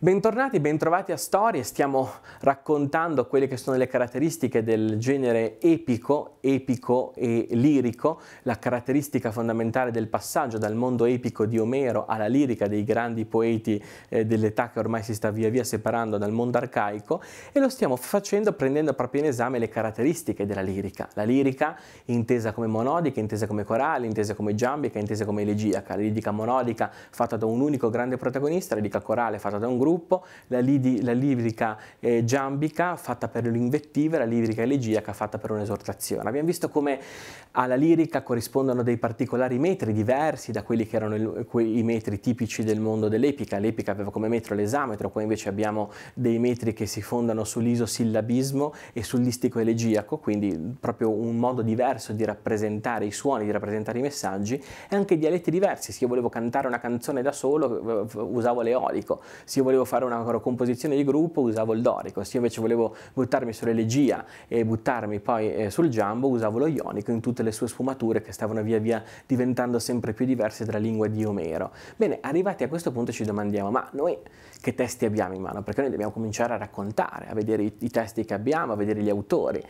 Bentornati, bentrovati a Storie. Stiamo raccontando quelle che sono le caratteristiche del genere epico e lirico, la caratteristica fondamentale del passaggio dal mondo epico di Omero alla lirica dei grandi poeti dell'età che ormai si sta via via separando dal mondo arcaico, e lo stiamo facendo prendendo proprio in esame le caratteristiche della lirica. La lirica intesa come monodica, intesa come corale, intesa come giambica, intesa come elegiaca. La lirica monodica fatta da un unico grande protagonista, la lirica corale fatta da un gruppo, la lirica giambica fatta per l'invettiva, la lirica elegiaca fatta per un'esortazione. Abbiamo visto come alla lirica corrispondono dei particolari metri diversi da quelli che erano i metri tipici del mondo dell'epica. L'epica aveva come metro l'esametro, qua invece abbiamo dei metri che si fondano sull'isosillabismo e sull'istico elegiaco, quindi proprio un modo diverso di rappresentare i suoni, di rappresentare i messaggi, e anche dialetti diversi. Se io volevo cantare una canzone da solo usavo l'eolico, se io volevo fare una composizione di gruppo usavo il dorico, se io invece volevo buttarmi sull'elegia e buttarmi poi sul giambo usavo lo ionico in tutte le sue sfumature che stavano via via diventando sempre più diverse dalla lingua di Omero. Bene, arrivati a questo punto ci domandiamo: ma noi che testi abbiamo in mano? Perché noi dobbiamo cominciare a raccontare, a vedere i testi che abbiamo, a vedere gli autori.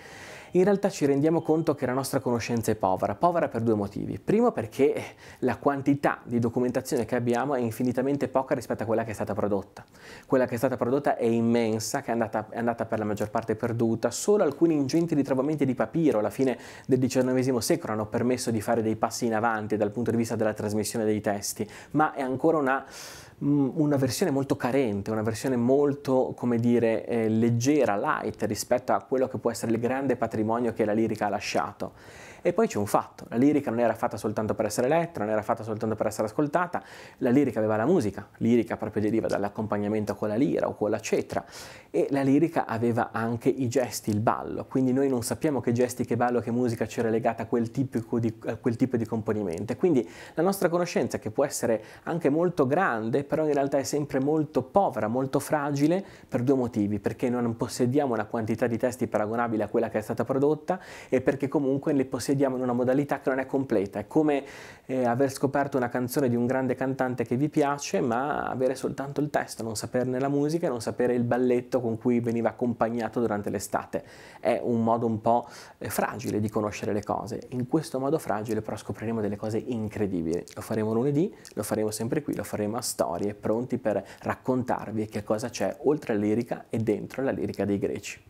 In realtà ci rendiamo conto che la nostra conoscenza è povera per due motivi. Primo, perché la quantità di documentazione che abbiamo è infinitamente poca rispetto a quella che è stata prodotta. Quella che è stata prodotta è immensa, che è andata per la maggior parte perduta. Solo alcuni ingenti ritrovamenti di papiro alla fine del XIX secolo hanno permesso di fare dei passi in avanti dal punto di vista della trasmissione dei testi, ma è ancora una versione molto carente, una versione molto, come dire, leggera, light rispetto a quello che può essere il grande patrimonio che la lirica ha lasciato. E poi c'è un fatto: la lirica non era fatta soltanto per essere letta, non era fatta soltanto per essere ascoltata, la lirica aveva la musica, lirica proprio deriva dall'accompagnamento con la lira o con la cetra, e la lirica aveva anche i gesti, il ballo, quindi noi non sappiamo che gesti, che ballo, che musica c'era legata a quel tipo di componimento. Quindi la nostra conoscenza, che può essere anche molto grande, però in realtà è sempre molto povera, molto fragile, per due motivi: perché non possediamo una quantità di testi paragonabile a quella che è stata prodotta, e perché comunque le possediamo in una modalità che non è completa. È come aver scoperto una canzone di un grande cantante che vi piace, ma avere soltanto il testo, non saperne la musica e non sapere il balletto con cui veniva accompagnato durante l'estate. È un modo un po' fragile di conoscere le cose. In questo modo fragile però scopriremo delle cose incredibili. Lo faremo lunedì, lo faremo sempre qui, lo faremo a Storie, pronti per raccontarvi che cosa c'è oltre la lirica e dentro la lirica dei Greci.